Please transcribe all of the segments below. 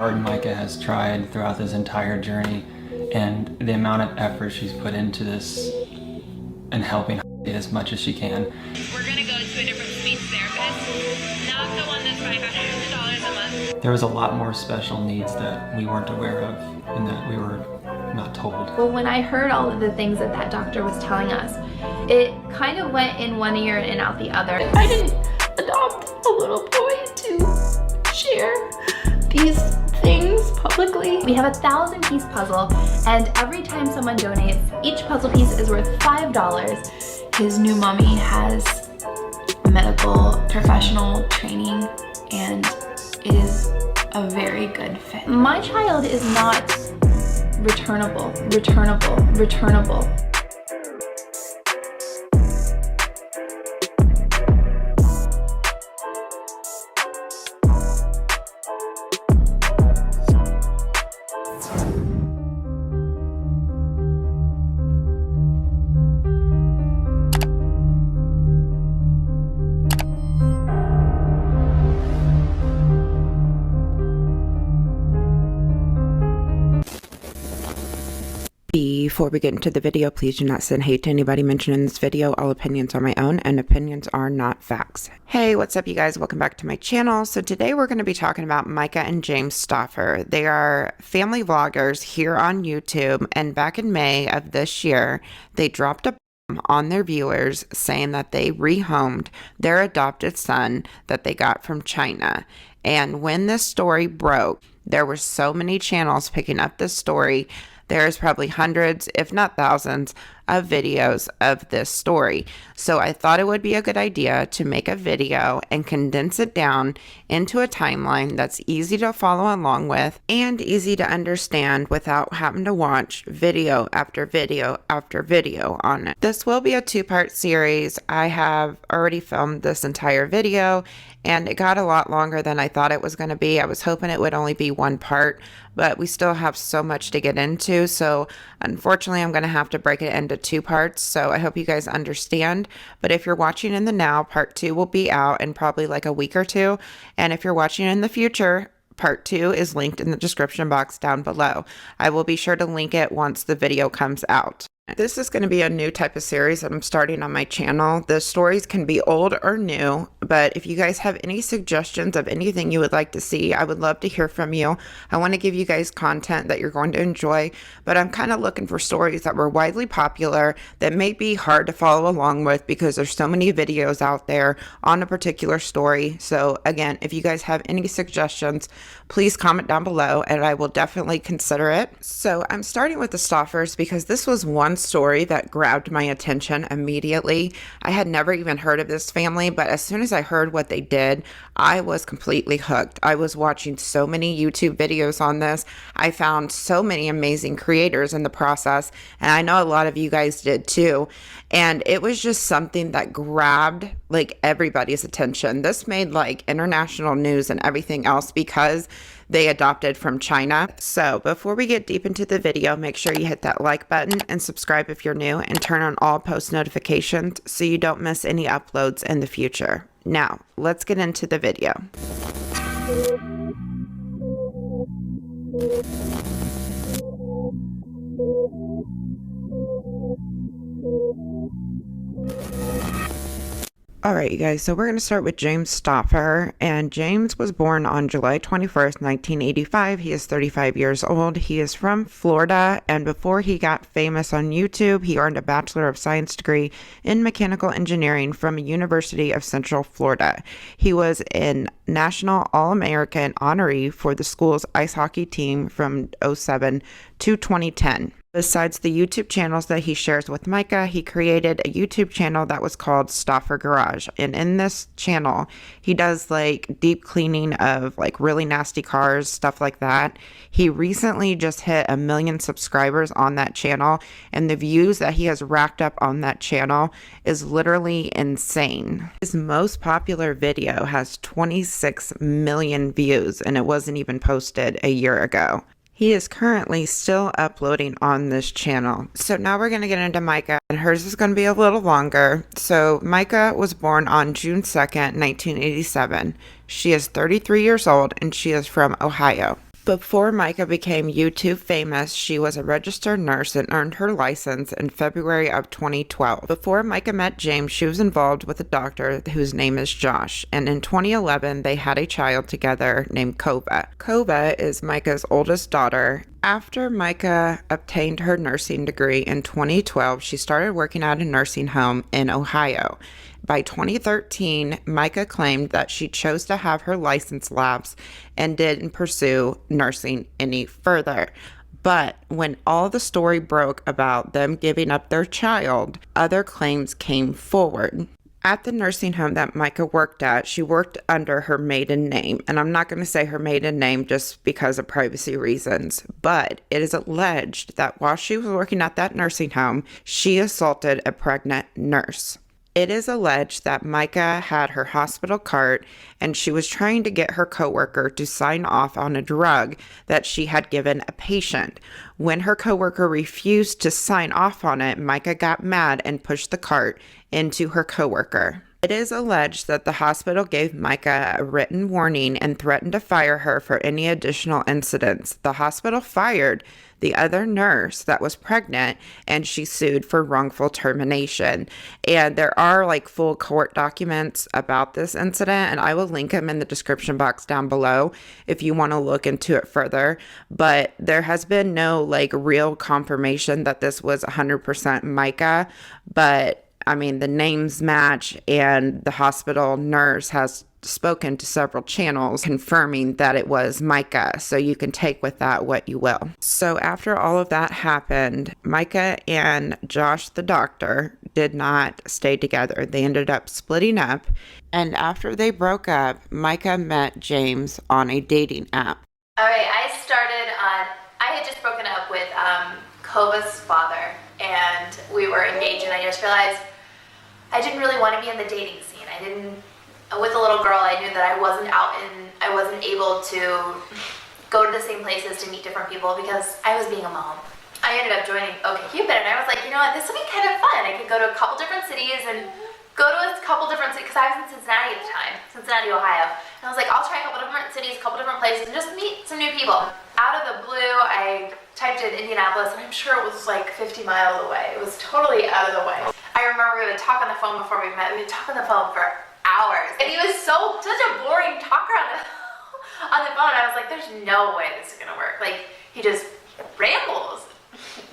hard Myka has tried throughout this entire journey, and the amount of effort she's put into this and helping as much as she can. We're gonna go to a different speech therapist, not the one that's $500 a month. There was a lot more special needs that we weren't aware of and that we were not told. Well, when I heard all of the things that that doctor was telling us, it kind of went in one ear and out the other. I didn't adopt a little boy to share these things publicly. We have a 1,000-piece puzzle, and every time someone donates, each puzzle piece is worth $5. His new mommy has medical professional training, and it is a very good fit. My child is not returnable. Before we get into the video, please do not send hate to anybody mentioned in this video. All opinions are my own, and opinions are not facts. Hey, what's up, you guys? Welcome back to my channel. So today we're going to be talking about Myka and James Stauffer. They are family vloggers here on YouTube, and back in May of this year, they dropped a bomb on their viewers saying that they rehomed their adopted son that they got from China. And when this story broke, there were so many channels picking up this story. There's probably hundreds, if not thousands, of videos of this story. So I thought it would be a good idea to make a video and condense it down into a timeline that's easy to follow along with and easy to understand without having to watch video after video after video on it. This will be a two-part series. I have already filmed this entire video and it got a lot longer than I thought it was going to be. I was hoping it would only be one part, but we still have so much to get into. So unfortunately, I'm going to have to break it into two parts. So I hope you guys understand. But if you're watching in the now, part 2 will be out in probably like a week or two. And if you're watching in the future, part 2 is linked in the description box down below. I will be sure to link it once the video comes out. This is going to be a new type of series that I'm starting on my channel. The stories can be old or new, but if you guys have any suggestions of anything you would like to see, I would love to hear from you. I want to give you guys content that you're going to enjoy, but I'm kind of looking for stories that were widely popular that may be hard to follow along with because there's so many videos out there on a particular story. So again, if you guys have any suggestions, please comment down below and I will definitely consider it. So I'm starting with the Stauffers because this was one story that grabbed my attention immediately. I had never even heard of this family, but as soon as I heard what they did, I was completely hooked. I was watching so many YouTube videos on this. I found so many amazing creators in the process, and I know a lot of you guys did too. And it was just something that grabbed like everybody's attention. This made like international news and everything else because they adopted from China. So before we get deep into the video, make sure you hit that like button and subscribe if you're new and turn on all post notifications so you don't miss any uploads in the future. Now, let's get into the video. All right, you guys, so we're going to start with James Stauffer, and James was born on July 21st, 1985. He is 35 years old. He is from Florida, and before he got famous on YouTube, he earned a Bachelor of Science degree in mechanical engineering from the University of Central Florida. He was a National All-American honoree for the school's ice hockey team from 2007 to 2010. Besides the YouTube channels that he shares with Myka, he created a YouTube channel that was called Stauffer Garage. And in this channel, he does like deep cleaning of like really nasty cars, stuff like that. He recently just hit 1 million subscribers on that channel, and the views that he has racked up on that channel is literally insane. His most popular video has 26 million views, and it wasn't even posted a year ago. He is currently still uploading on this channel. So now we're going to get into Myka, and hers is going to be a little longer. So Myka was born on June 2nd, 1987. She is 33 years old, and she is from Ohio. Before Myka became YouTube famous, she was a registered nurse and earned her license in February of 2012. Before Myka met James, she was involved with a doctor whose name is Josh, and in 2011 they had a child together named Kova. Kova is Myka's oldest daughter. After Myka obtained her nursing degree in 2012, she started working at a nursing home in Ohio. By 2013, Myka claimed that she chose to have her license lapse and didn't pursue nursing any further. But when all the story broke about them giving up their child, other claims came forward. At the nursing home that Myka worked at, she worked under her maiden name, and I'm not going to say her maiden name just because of privacy reasons, but it is alleged that while she was working at that nursing home, she assaulted a pregnant nurse. It is alleged that Myka had her hospital cart and she was trying to get her coworker to sign off on a drug that she had given a patient. When her coworker refused to sign off on it, Myka got mad and pushed the cart into her coworker. It is alleged that the hospital gave Myka a written warning and threatened to fire her for any additional incidents. The hospital fired the other nurse that was pregnant and she sued for wrongful termination. And there are like full court documents about this incident, and I will link them in the description box down below if you want to look into it further. But there has been no like real confirmation that this was 100% Myka, but I mean, the names match, and the hospital nurse has spoken to several channels confirming that it was Myka, so you can take with that what you will. So after all of that happened, Myka and Josh the doctor did not stay together. They ended up splitting up, and after they broke up, Myka met James on a dating app. All right, I had just broken up with Kova's father, and we were engaged, and I just realized I didn't really want to be in the dating scene. With a little girl, I knew that I wasn't able to go to the same places to meet different people because I was being a mom. I ended up joining OkCupid, and I was like, you know what, this will be kind of fun. I could go to a couple different cities and go to a couple different cities, because I was in Cincinnati at the time, Cincinnati, Ohio. And I was like, I'll try a couple different cities, a couple different places, and just meet some new people. Out of the blue, I typed in Indianapolis, and I'm sure it was like 50 miles away. It was totally out of the way. I remember we would talk on the phone before we met. We would talk on the phone for hours. And he was such a boring talker on the phone. I was like, there's no way this is gonna work. Like, he just rambles.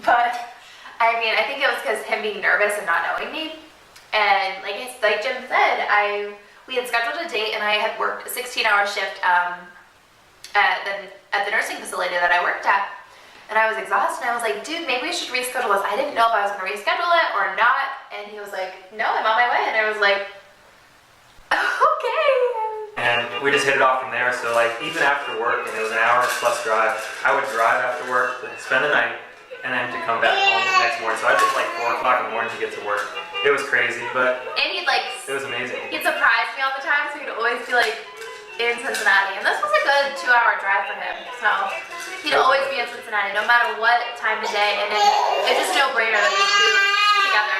But, I mean, I think it was because him being nervous and not knowing me. And like Jim said, we had scheduled a date, and I had worked a 16-hour shift at the nursing facility that I worked at. And I was exhausted, and I was like, dude, maybe we should reschedule this. I didn't know if I was going to reschedule it or not. And he was like, no, I'm on my way. And I was like, okay. And we just hit it off from there. So like even after work, and it was an hour plus drive, I would drive after work, spend the night, and then to come back home the next morning. So I did like 4 o'clock in the morning to get to work. It was crazy, but it was amazing. He'd surprise me all the time, so he'd always be like in Cincinnati. And this was a good 2-hour drive for him. So he'd always be in Cincinnati, no matter what time of day. And it's just no-brainer that we moved together.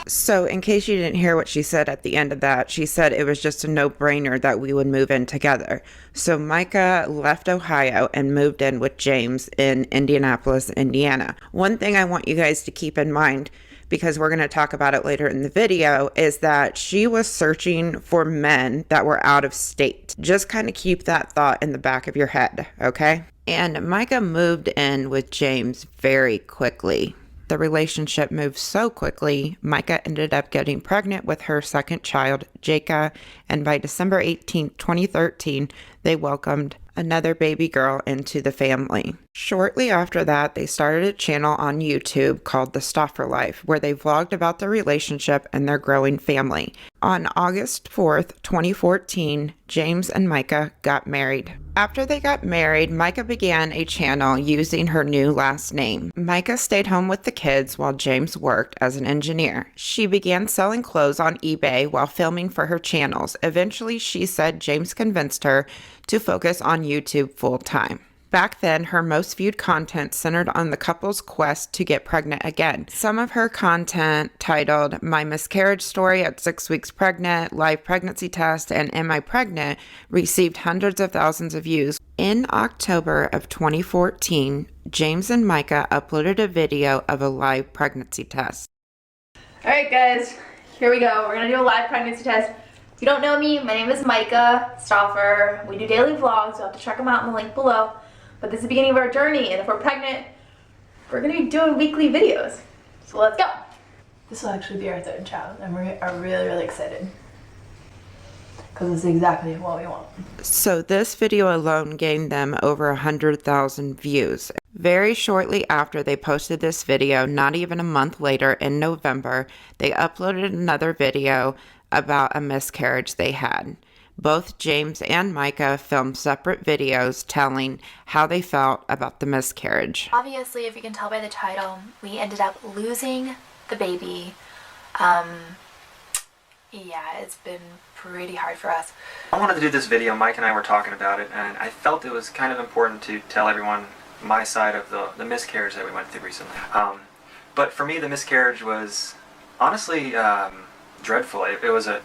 So in case you didn't hear what she said at the end of that, she said it was just a no-brainer that we would move in together. So Myka left Ohio and moved in with James in Indianapolis, Indiana. One thing I want you guys to keep in mind, because we're going to talk about it later in the video, is that she was searching for men that were out of state. Just kind of keep that thought in the back of your head, okay? And Myka moved in with James very quickly. The relationship moved so quickly, Myka ended up getting pregnant with her second child, Jaka, and by December 18, 2013, they welcomed another baby girl into the family. Shortly after that, they started a channel on YouTube called The Stauffer Life, where they vlogged about their relationship and their growing family. On August 4th, 2014, James and Myka got married. After they got married, Myka began a channel using her new last name. Myka stayed home with the kids while James worked as an engineer. She began selling clothes on eBay while filming for her channels. Eventually, she said James convinced her to focus on YouTube full-time. Back then, her most viewed content centered on the couple's quest to get pregnant again. Some of her content, titled My Miscarriage Story at 6 Weeks Pregnant, Live Pregnancy Test, and Am I Pregnant, received hundreds of thousands of views. In October of 2014, James and Myka uploaded a video of a live pregnancy test. Alright guys, here we go. We're gonna do a live pregnancy test. If you don't know me, my name is Myka Stauffer. We do daily vlogs, you'll have to check them out in the link below. But this is the beginning of our journey, and if we're pregnant, we're gonna be doing weekly videos. So let's go. This will actually be our third child, and we are really, really excited. Because it's exactly what we want. So this video alone gained them over 100,000 views. Very shortly after they posted this video, not even a month later in November, they uploaded another video about a miscarriage they had. Both James and Myka filmed separate videos telling how they felt about the miscarriage. Obviously, if you can tell by the title, we ended up losing the baby. Yeah, it's been pretty hard for us. I wanted to do this video. Mike and I were talking about it, and I felt it was kind of important to tell everyone my side of the miscarriage that we went through recently. But for me, the miscarriage was honestly dreadful. It was a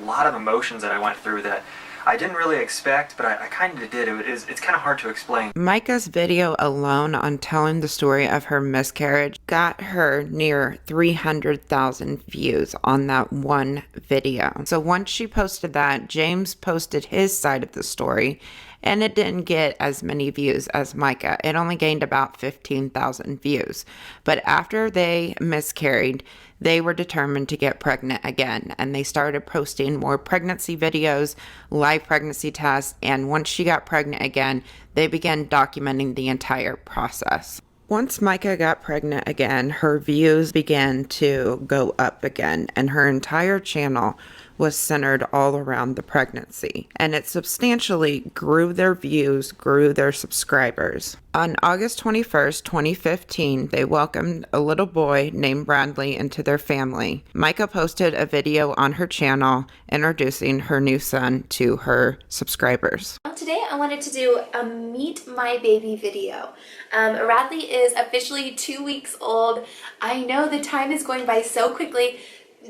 lot of emotions that I went through that I didn't really expect, but I kind of did. It's kind of hard to explain. Myka's video alone on telling the story of her miscarriage got her near 300,000 views on that one video. So once she posted that, James posted his side of the story, and it didn't get as many views as Myka. It only gained about 15,000 views. But after they miscarried, they were determined to get pregnant again, and they started posting more pregnancy videos, live pregnancy tests, and once she got pregnant again, they began documenting the entire process. Once Myka got pregnant again, her views began to go up again, and her entire channel was centered all around the pregnancy, and it substantially grew their views, grew their subscribers. On August 21st, 2015, they welcomed a little boy named Bradley into their family. Myka posted a video on her channel introducing her new son to her subscribers. Today I wanted to do a meet my baby video. Bradley is officially 2 weeks old. I know the time is going by so quickly.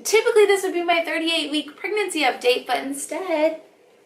Typically this would be my 38-week pregnancy update, but instead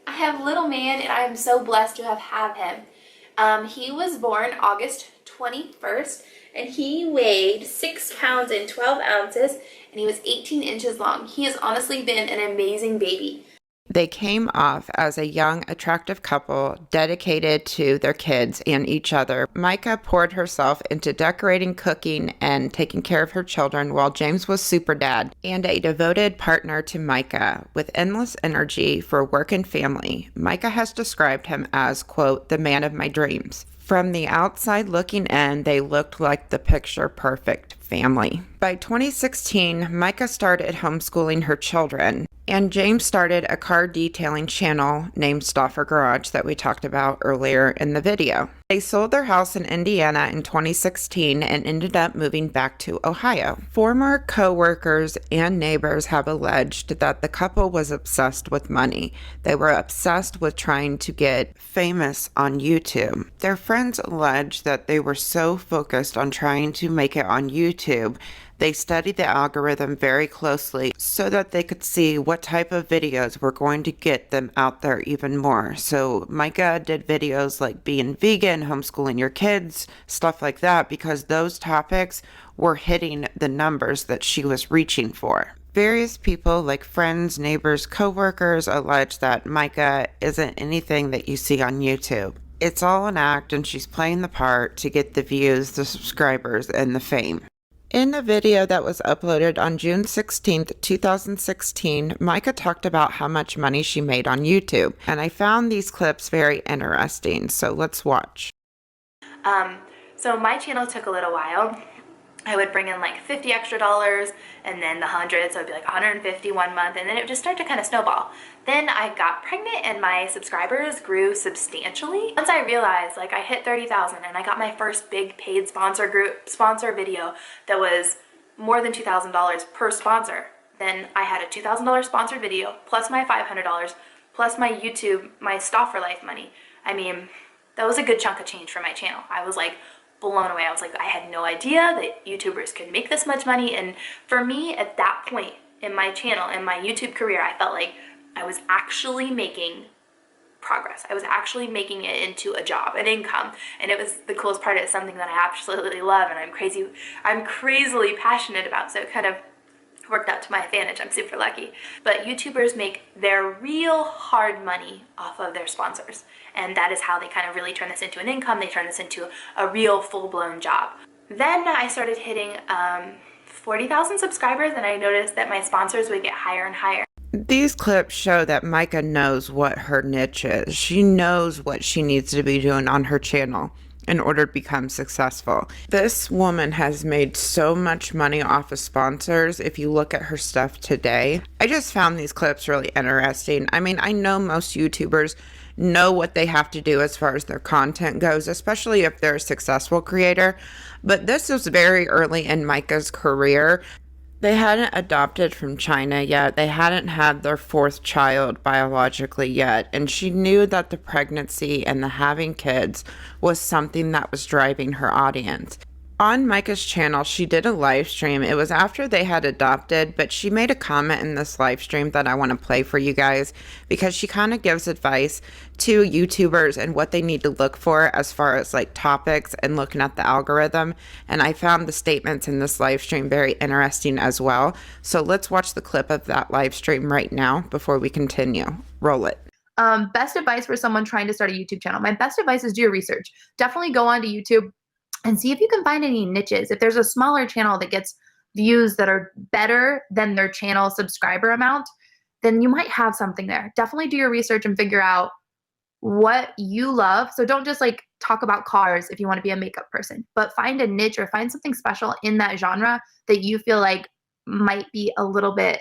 I have little man, and I am so blessed to have him. He was born August 21st, and he weighed 6 pounds and 12 ounces, and he was 18 inches long. He has honestly been an amazing baby. They came off as a young, attractive couple dedicated to their kids and each other. Myka poured herself into decorating, cooking, and taking care of her children, while James was super dad and a devoted partner to Myka with endless energy for work and family. Myka has described him as, quote, the man of my dreams. From the outside looking in, they looked like the picture-perfect family. By 2016, Myka started homeschooling her children, and James started a car detailing channel named Stauffer Garage that we talked about earlier in the video. They sold their house in Indiana in 2016 and ended up moving back to Ohio. Former co-workers and neighbors have alleged that the couple was obsessed with money. They were obsessed with trying to get famous on YouTube. Their friends allege that they were so focused on trying to make it on YouTube, they studied the algorithm very closely so that they could see what type of videos were going to get them out there even more. So Myka did videos like being vegan, homeschooling your kids, stuff like that, because those topics were hitting the numbers that she was reaching for. Various people like friends, neighbors, co-workers allege that Myka isn't anything that you see on YouTube. It's all an act, and she's playing the part to get the views, the subscribers, and the fame. In a video that was uploaded on June 16th, 2016, Myka talked about how much money she made on YouTube, and I found these clips very interesting, so let's watch. So my channel took a little while. I would bring in like $50 extra, and then the 100, so it'd be like 150 one month, and then it would just start to kind of snowball. Then I got pregnant and my subscribers grew substantially. Once I realized, like, I hit 30,000 and I got my first big paid sponsor video that was more than $2,000 per sponsor. Then I had a $2,000 sponsored video plus my $500 plus my YouTube, my Stauffer life money. I mean, that was a good chunk of change for my channel. I was like blown away. I was like, I had no idea that YouTubers could make this much money. And for me, at that point in my channel, in my YouTube career, I felt like I was actually making progress. I was actually making it into a job, an income, and it was the coolest part. It's something that I absolutely love and I'm crazily passionate about, so it kind of worked out to my advantage. I'm super lucky. But YouTubers make their real hard money off of their sponsors, and that is how they kind of really turn this into an income. They turn this into a real full-blown job. Then I started hitting 40,000 subscribers, and I noticed that my sponsors would get higher and higher. These clips show that Myka knows what her niche is. She knows what she needs to be doing on her channel in order to become successful. This woman has made so much money off of sponsors if you look at her stuff today. I just found these clips really interesting. I mean, I know most YouTubers know what they have to do as far as their content goes, especially if they're a successful creator, but this was very early in Myka's career. They hadn't adopted from China yet. They hadn't had their 4th child biologically yet. And she knew that the pregnancy and the having kids was something that was driving her audience. On Myka's channel, she did a live stream. It was after they had adopted, but she made a comment in this live stream that I want to play for you guys because she kind of gives advice to YouTubers and what they need to look for as far as like topics and looking at the algorithm. And I found the statements in this live stream very interesting as well. So let's watch the clip of that live stream right now before we continue. Roll it. Best advice for someone trying to start a YouTube channel. My best advice is do your research. Definitely go onto YouTube and see if you can find any niches. If there's a smaller channel that gets views that are better than their channel subscriber amount, then you might have something there. Definitely do your research and figure out what you love. So don't just like talk about cars if you want to be a makeup person, but find a niche or find something special in that genre that you feel like might be a little bit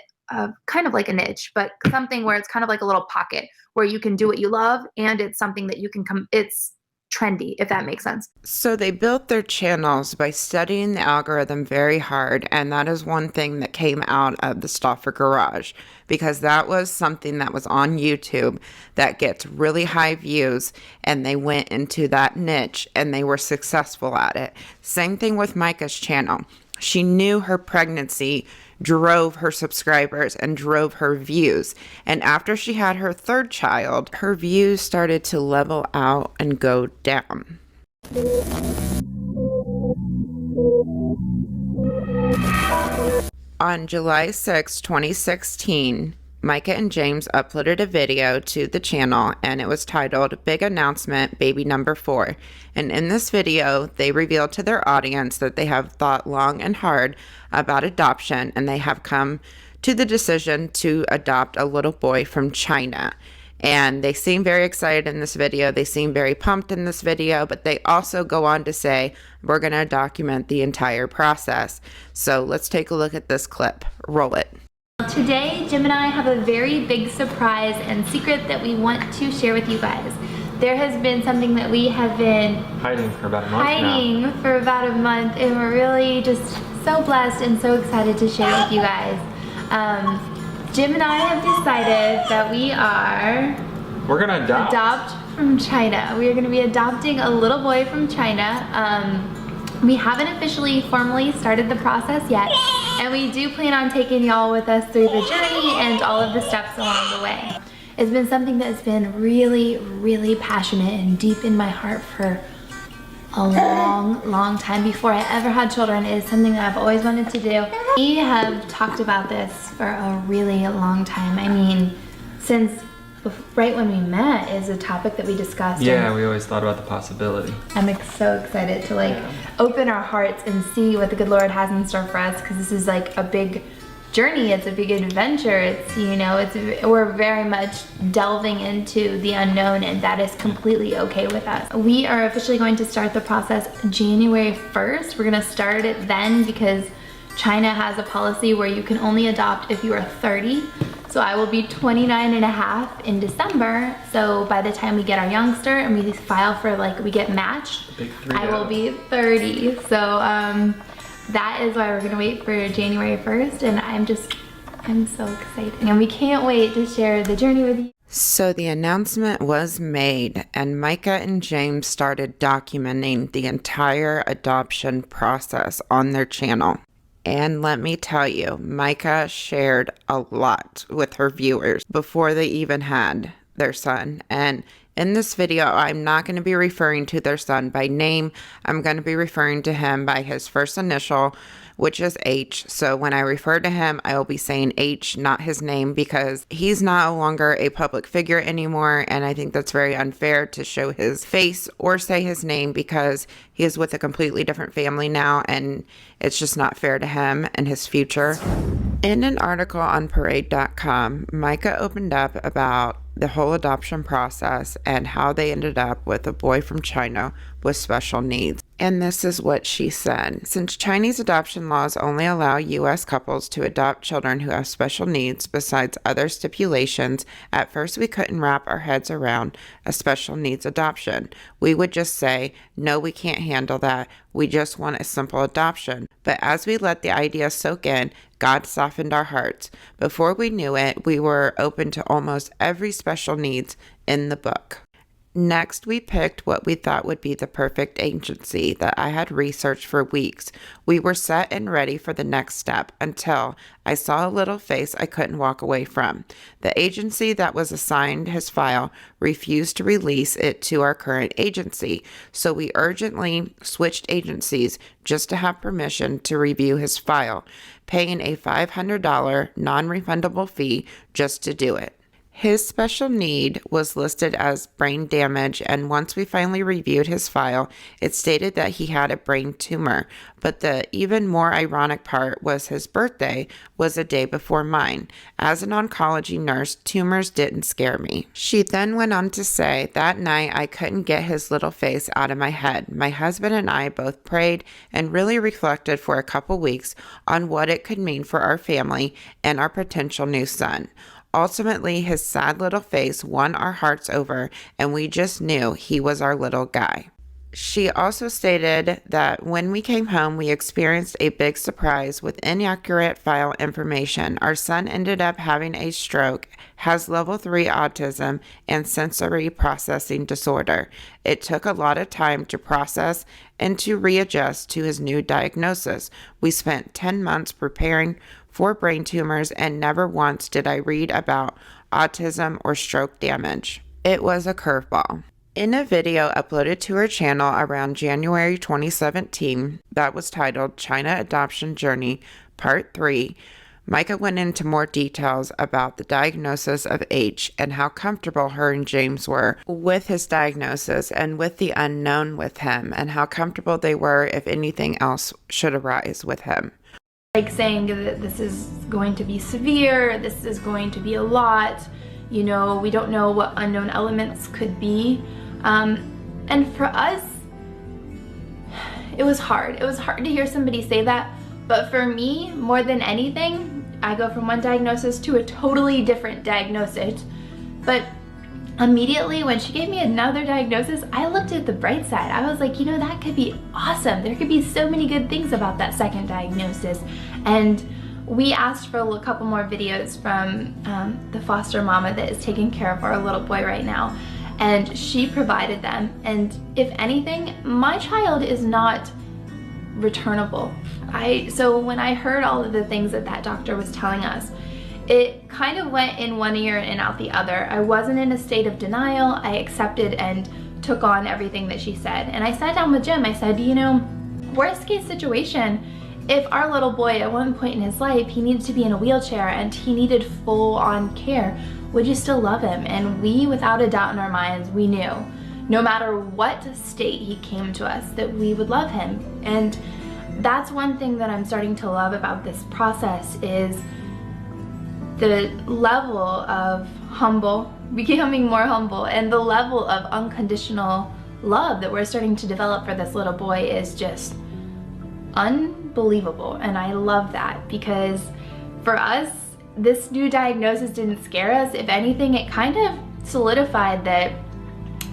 kind of like a niche, but something where it's kind of like a little pocket where you can do what you love and it's something that you can it's trendy, if that makes sense. So they built their channels by studying the algorithm very hard, and that is one thing that came out of the Stauffer Garage, because that was something that was on YouTube that gets really high views, and they went into that niche and they were successful at it. Same thing with Myka's channel. She knew her pregnancy drove her subscribers and drove her views. And after she had her 3rd child, her views started to level out and go down. On July 6, 2016, Myka and James uploaded a video to the channel, and it was titled Big Announcement Baby Number 4. And in this video, they revealed to their audience that they have thought long and hard about adoption, and they have come to the decision to adopt a little boy from China. And they seem very excited in this video. They seem very pumped in this video, but they also go on to say, we're going to document the entire process. So let's take a look at this clip. Roll it. Today, Jim and I have a very big surprise and secret that we want to share with you guys. There has been something that we have been Hiding for about a month and we're really just so blessed and so excited to share with you guys. Jim and I have decided that we're gonna adopt from China. We are going to be adopting a little boy from China. We haven't officially formally started the process yet, and we do plan on taking y'all with us through the journey and all of the steps along the way. It's been something that's been really, really passionate and deep in my heart for a long time before I ever had children. It is something that I've always wanted to do. We have talked about this for a really long time. I mean, since right when we met is a topic that we discussed. Yeah, we always thought about the possibility. I'm so excited to open our hearts and see what the good Lord has in store for us, because this is like a big journey. It's a big adventure. It's, you know, we're very much delving into the unknown, and that is completely okay with us. We are officially going to start the process January 1st. We're gonna start it then because China has a policy where you can only adopt if you are 30. So I will be 29 and a half in December. So by the time we get our youngster and we file for we get matched, I will be 30. So that is why we're gonna wait for January 1st. And I'm so excited. And we can't wait to share the journey with you. So the announcement was made, and Myka and James started documenting the entire adoption process on their channel. And let me tell you, Myka shared a lot with her viewers before they even had their son. And in this video, I'm not going to be referring to their son by name. I'm going to be referring to him by his first initial, which is H. So when I refer to him, I will be saying H, not his name, because he's no longer a public figure anymore. And I think that's very unfair to show his face or say his name, because he is with a completely different family now, and it's just not fair to him and his future. In an article on Parade.com, Myka opened up about the whole adoption process and how they ended up with a boy from China with special needs. And this is what she said. Since Chinese adoption laws only allow U.S. couples to adopt children who have special needs besides other stipulations, at first we couldn't wrap our heads around a special needs adoption. We would just say, no, we can't handle that. We just want a simple adoption. But as we let the idea soak in, God softened our hearts. Before we knew it, we were open to almost every special needs in the book. Next, we picked what we thought would be the perfect agency that I had researched for weeks. We were set and ready for the next step until I saw a little face I couldn't walk away from. The agency that was assigned his file refused to release it to our current agency, so we urgently switched agencies just to have permission to review his file, paying a $500 non-refundable fee just to do it. His special need was listed as brain damage, and once we finally reviewed his file, it stated that he had a brain tumor. But the even more ironic part was his birthday was a day before mine. As an oncology nurse, tumors didn't scare me. She then went on to say, that night I couldn't get his little face out of my head. My husband and I both prayed and really reflected for a couple weeks on what it could mean for our family and our potential new son. Ultimately, his sad little face won our hearts over, and we just knew he was our little guy. She also stated that when we came home, we experienced a big surprise with inaccurate file information. Our son ended up having a stroke, has level 3 autism, and sensory processing disorder. It took a lot of time to process and to readjust to his new diagnosis. We spent 10 months preparing for brain tumors, and never once did I read about autism or stroke damage. It was a curveball. In a video uploaded to her channel around January 2017 that was titled China Adoption Journey Part 3, Myka went into more details about the diagnosis of H and how comfortable her and James were with his diagnosis and with the unknown with him, and how comfortable they were if anything else should arise with him. Like saying that this is going to be severe, this is going to be a lot, you know, we don't know what unknown elements could be. And for us, it was hard. It was hard to hear somebody say that, but for me, more than anything, I go from one diagnosis to a totally different diagnosis. But immediately when she gave me another diagnosis, I looked at the bright side. I was like, you know, that could be awesome. There could be so many good things about that second diagnosis. And we asked for a couple more videos from the foster mama that is taking care of our little boy right now. And she provided them. And if anything, my child is not returnable. So when I heard all of the things that that doctor was telling us, it kind of went in one ear and out the other. I wasn't in a state of denial. I accepted and took on everything that she said. And I sat down with Jim. I said, you know, worst case situation, if our little boy at one point in his life, he needed to be in a wheelchair and he needed full-on care, would you still love him? And we, without a doubt in our minds, we knew, no matter what state he came to us, that we would love him. And that's one thing that I'm starting to love about this process, is the level of becoming more humble, and the level of unconditional love that we're starting to develop for this little boy is just unbelievable. And I love that, because for us, this new diagnosis didn't scare us. If anything, it kind of solidified that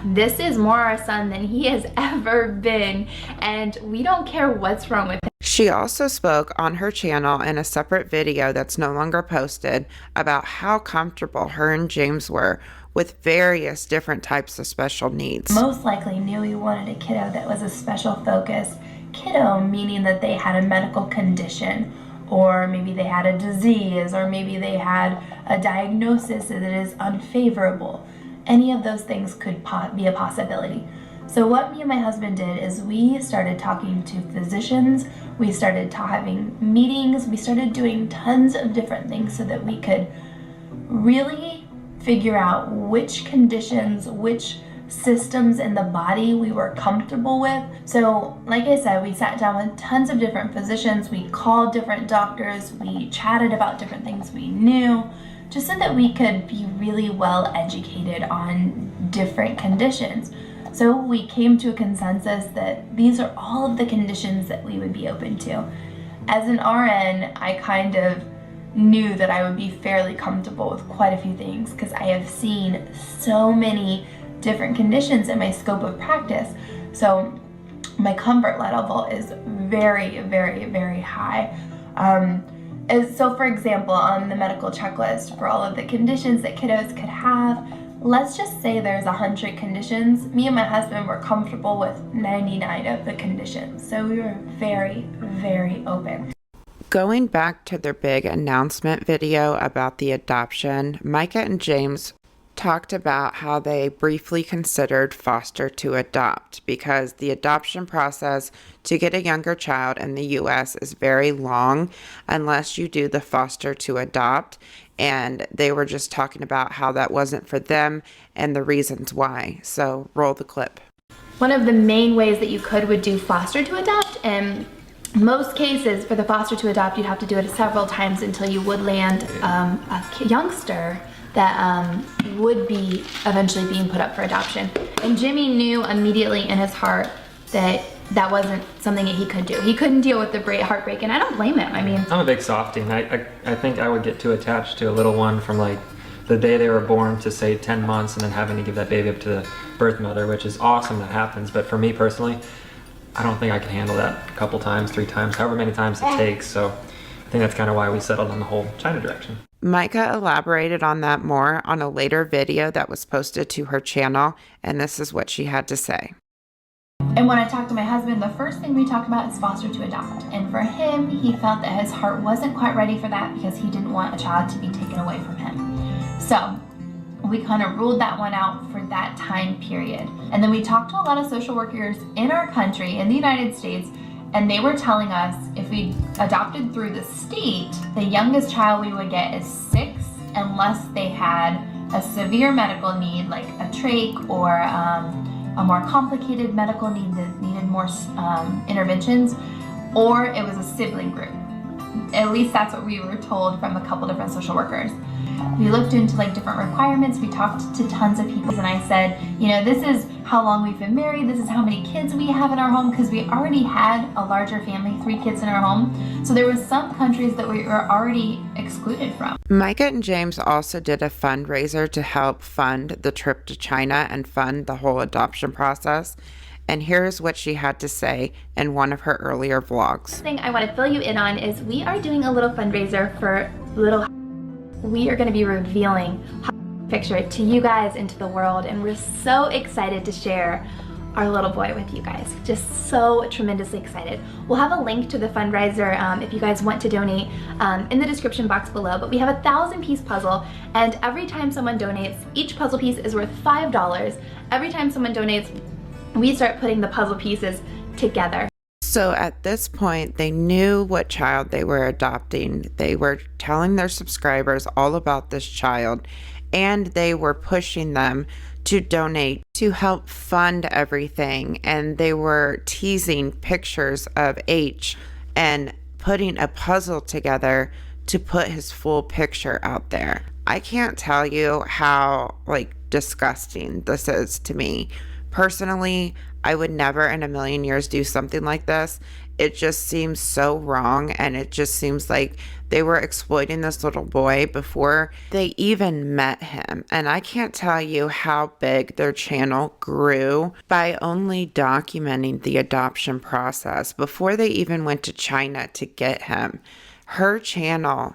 this is more our son than he has ever been, and we don't care what's wrong with him. She also spoke on her channel in a separate video that's no longer posted about how comfortable her and James were with various different types of special needs. Most likely knew he wanted a kiddo that was a special focus. Kiddo meaning that they had a medical condition, or maybe they had a disease, or maybe they had a diagnosis that is unfavorable. any of those things could be a possibility. So what me and my husband did is we started talking to physicians, we started having meetings, we started doing tons of different things so that we could really figure out which conditions, which systems in the body we were comfortable with. So like I said, we sat down with tons of different physicians, we called different doctors, we chatted about different things we knew, just so that we could be really well educated on different conditions. So we came to a consensus that these are all of the conditions that we would be open to. As an RN, I kind of knew that I would be fairly comfortable with quite a few things because I have seen so many different conditions in my scope of practice. So my comfort level is very, very, very high. So for example, on the medical checklist for all of the conditions that kiddos could have, let's just say there's 100 conditions. Me and my husband were comfortable with 99 of the conditions. So we were very, very open. Going back to their big announcement video about the adoption, Myka and James talked about how they briefly considered foster to adopt because the adoption process to get a younger child in the US is very long unless you do the foster to adopt. And they were just talking about how that wasn't for them and the reasons why. So roll the clip. One of the main ways that you would do foster to adopt, and most cases for the foster to adopt, you'd have to do it several times until you would land a youngster that would be eventually being put up for adoption. And Jimmy knew immediately in his heart that that wasn't something that he could do. He couldn't deal with the heartbreak, and I don't blame him. I mean, I'm a big softie, and I think I would get too attached to a little one from like the day they were born to say 10 months and then having to give that baby up to the birth mother, which is awesome that happens. But for me personally, I don't think I can handle that a couple times, 3 times, however many times it takes. So I think that's kind of why we settled on the whole China direction. Myka elaborated on that more on a later video that was posted to her channel, and this is what she had to say. And when I talked to my husband, the first thing we talked about is foster to adopt. And for him, he felt that his heart wasn't quite ready for that because he didn't want a child to be taken away from him. So we kind of ruled that one out for that time period. And then we talked to a lot of social workers in our country, in the United States, and they were telling us if we adopted through the state, the youngest child we would get is 6 unless they had a severe medical need like a trach or a more complicated medical need that needed more interventions, or it was a sibling group. At least that's what we were told from a couple different social workers. We looked into like different requirements, we talked to tons of people, and I said, you know, this is how long we've been married, this is how many kids we have in our home, because we already had a larger family, 3 kids in our home. So there were some countries that we were already excluded from. Myka and James also did a fundraiser to help fund the trip to China and fund the whole adoption process. And here's what she had to say in one of her earlier vlogs. The thing I want to fill you in on is we are doing a little fundraiser for little. We are going to be revealing picture to you guys, into the world, and we're so excited to share our little boy with you guys. Just so tremendously excited. We'll have a link to the fundraiser if you guys want to donate in the description box below, but we have a 1,000-piece puzzle, and every time someone donates, each puzzle piece is worth $5. Every time someone donates, we start putting the puzzle pieces together. So at this point, they knew what child they were adopting. They were telling their subscribers all about this child, and they were pushing them to donate to help fund everything. And they were teasing pictures of H and putting a puzzle together to put his full picture out there. I can't tell you how disgusting this is to me. Personally, I would never in a million years do something like this. It just seems so wrong, and it just seems like they were exploiting this little boy before they even met him. And I can't tell you how big their channel grew by only documenting the adoption process before they even went to China to get him. Her channel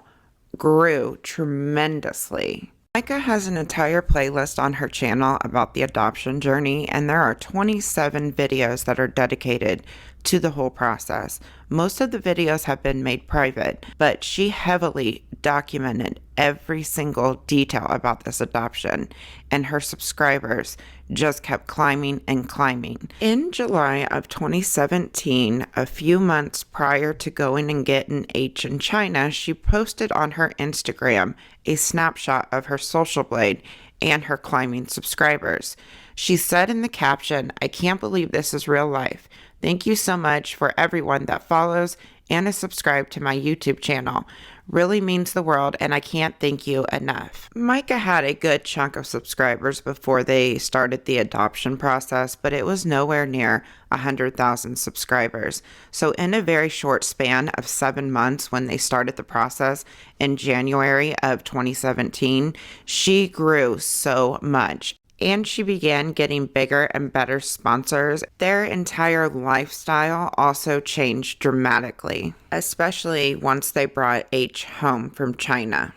grew tremendously. Myka has an entire playlist on her channel about the adoption journey, and there are 27 videos that are dedicated to the whole process. Most of the videos have been made private, but she heavily documented every single detail about this adoption, and her subscribers just kept climbing and climbing. In July of 2017, a few months prior to going and getting H in China, she posted on her Instagram a snapshot of her social blade and her climbing subscribers. She said in the caption, "I can't believe this is real life. Thank you so much for everyone that follows and is subscribed to my YouTube channel. Really means the world, and I can't thank you enough." Myka had a good chunk of subscribers before they started the adoption process, but it was nowhere near 100,000 subscribers. So in a very short span of 7 months, when they started the process in January of 2017, she grew so much. And she began getting bigger and better sponsors. Their entire lifestyle also changed dramatically, especially once they brought H home from China.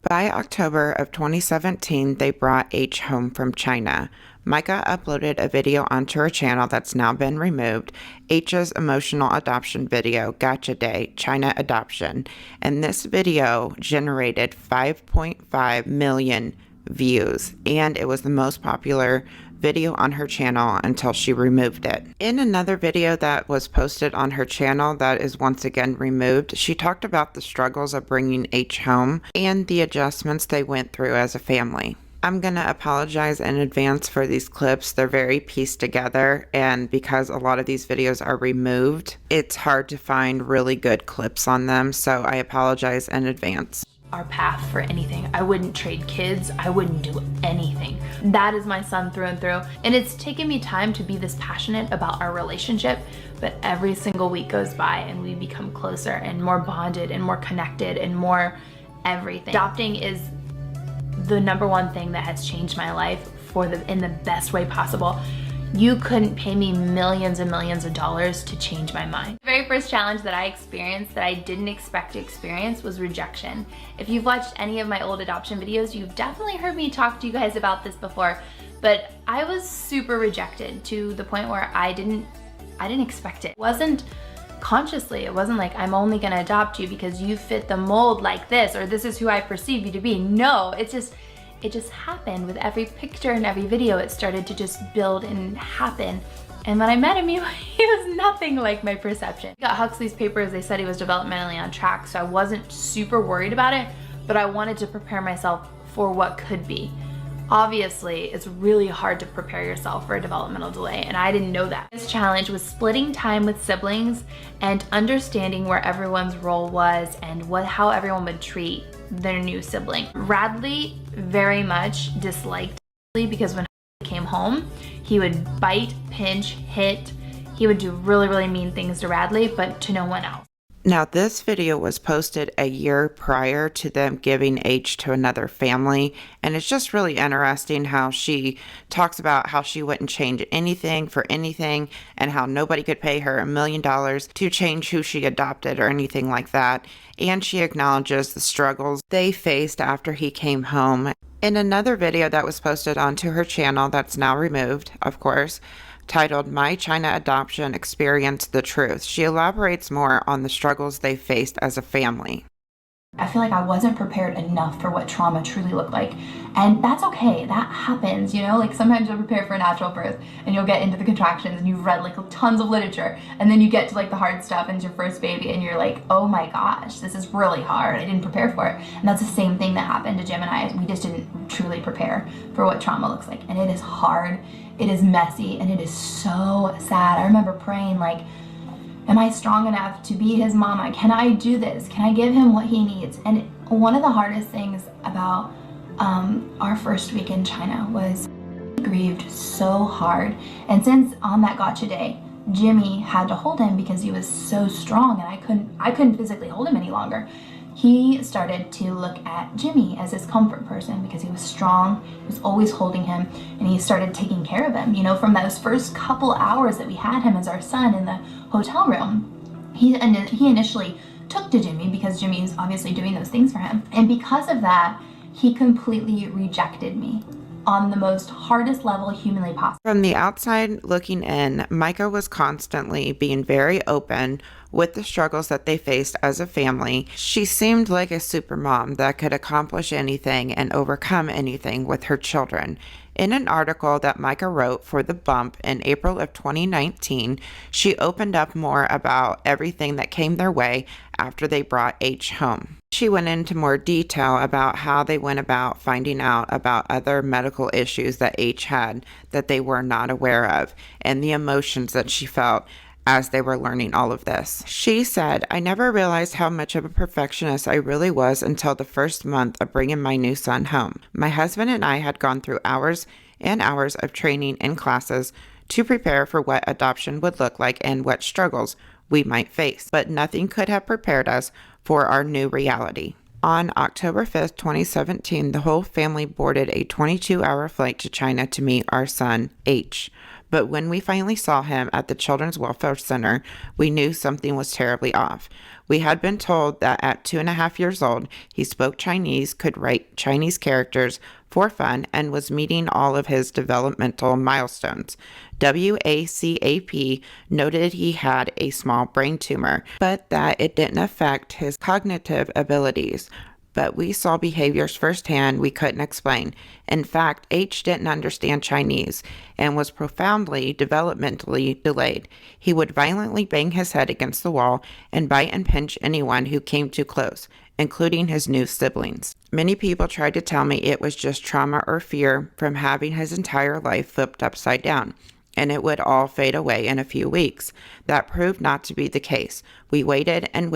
By October of 2017, they brought H home from China. Myka uploaded a video onto her channel that's now been removed, H's emotional adoption video, Gotcha Day, China Adoption, and this video generated 5.5 million views, and it was the most popular video on her channel until she removed it. In another video that was posted on her channel that is once again removed, she talked about the struggles of bringing H home and the adjustments they went through as a family. I'm going to apologize in advance for these clips. They're very pieced together, and because a lot of these videos are removed, it's hard to find really good clips on them, so I apologize in advance. Our path for anything. I wouldn't trade kids. I wouldn't do anything. That is my son through and through. And it's taken me time to be this passionate about our relationship, but every single week goes by and we become closer and more bonded and more connected and more everything. Adopting is the number one thing that has changed my life in the best way possible. You couldn't pay me millions and millions of dollars to change my mind. The very first challenge that I experienced that I didn't expect to experience was rejection. If you've watched any of my old adoption videos, you've definitely heard me talk to you guys about this before, but I was super rejected to the point where I didn't expect it. It wasn't consciously. It wasn't like, I'm only gonna adopt you because you fit the mold like this, or this is who I perceive you to be. No, it just happened. With every picture and every video, it started to just build and happen. And when I met him, he was nothing like my perception. He got Huxley's papers. They said he was developmentally on track, so I wasn't super worried about it, but I wanted to prepare myself for what could be. Obviously, it's really hard to prepare yourself for a developmental delay, and I didn't know that. This challenge was splitting time with siblings and understanding where everyone's role was and how everyone would treat their new sibling. Radley very much disliked Huxley because when Huxley came home, he would bite, pinch, hit. He would do really, really mean things to Radley, but to no one else. Now, this video was posted a year prior to them giving H to another family, and it's just really interesting how she talks about how she wouldn't change anything for anything and how nobody could pay her $1 million to change who she adopted or anything like that. And she acknowledges the struggles they faced after he came home. In another video that was posted onto her channel that's now removed, of course, titled My China Adoption Experience the Truth, she elaborates more on the struggles they faced as a family. I feel like I wasn't prepared enough for what trauma truly looked like. And that's okay, that happens, you know? Like sometimes you'll prepare for a natural birth and you'll get into the contractions and you've read like tons of literature, and then you get to like the hard stuff and it's your first baby and you're like, oh my gosh, this is really hard, I didn't prepare for it. And that's the same thing that happened to Jim and I. We just didn't truly prepare for what trauma looks like. And it is hard, it is messy, and it is so sad. I remember praying like, am I strong enough to be his mama? Can I do this? Can I give him what he needs? And one of the hardest things about our first week in China was he grieved so hard. And since on that gotcha day, Jimmy had to hold him because he was so strong and I couldn't physically hold him any longer. He started to look at Jimmy as his comfort person because he was strong, he was always holding him, and he started taking care of him. You know, from those first couple hours that we had him as our son in the hotel room, he initially took to Jimmy because Jimmy's obviously doing those things for him. And because of that, he completely rejected me. on the most hardest level humanly possible. From the outside looking in, Myka was constantly being very open with the struggles that they faced as a family. She seemed like a super mom that could accomplish anything and overcome anything with her children. In an article that Myka wrote for The Bump in April of 2019, she opened up more about everything that came their way after they brought H home. She went into more detail about how they went about finding out about other medical issues that H had that they were not aware of, and the emotions that she felt as they were learning all of this. She said, "I never realized how much of a perfectionist I really was until the first month of bringing my new son home. My husband and I had gone through hours and hours of training in classes to prepare for what adoption would look like and what struggles we might face, but nothing could have prepared us for our new reality." On October 5th, 2017, the whole family boarded a 22-hour flight to China to meet our son, H. But when we finally saw him at the Children's Welfare Center, we knew something was terribly off. We had been told that at 2.5 years old, he spoke Chinese, could write Chinese characters for fun, and was meeting all of his developmental milestones. WACAP noted he had a small brain tumor, but that it didn't affect his cognitive abilities. But we saw behaviors firsthand we couldn't explain. In fact, H didn't understand Chinese and was profoundly developmentally delayed. He would violently bang his head against the wall and bite and pinch anyone who came too close, including his new siblings. Many people tried to tell me it was just trauma or fear from having his entire life flipped upside down, and it would all fade away in a few weeks. That proved not to be the case. We waited and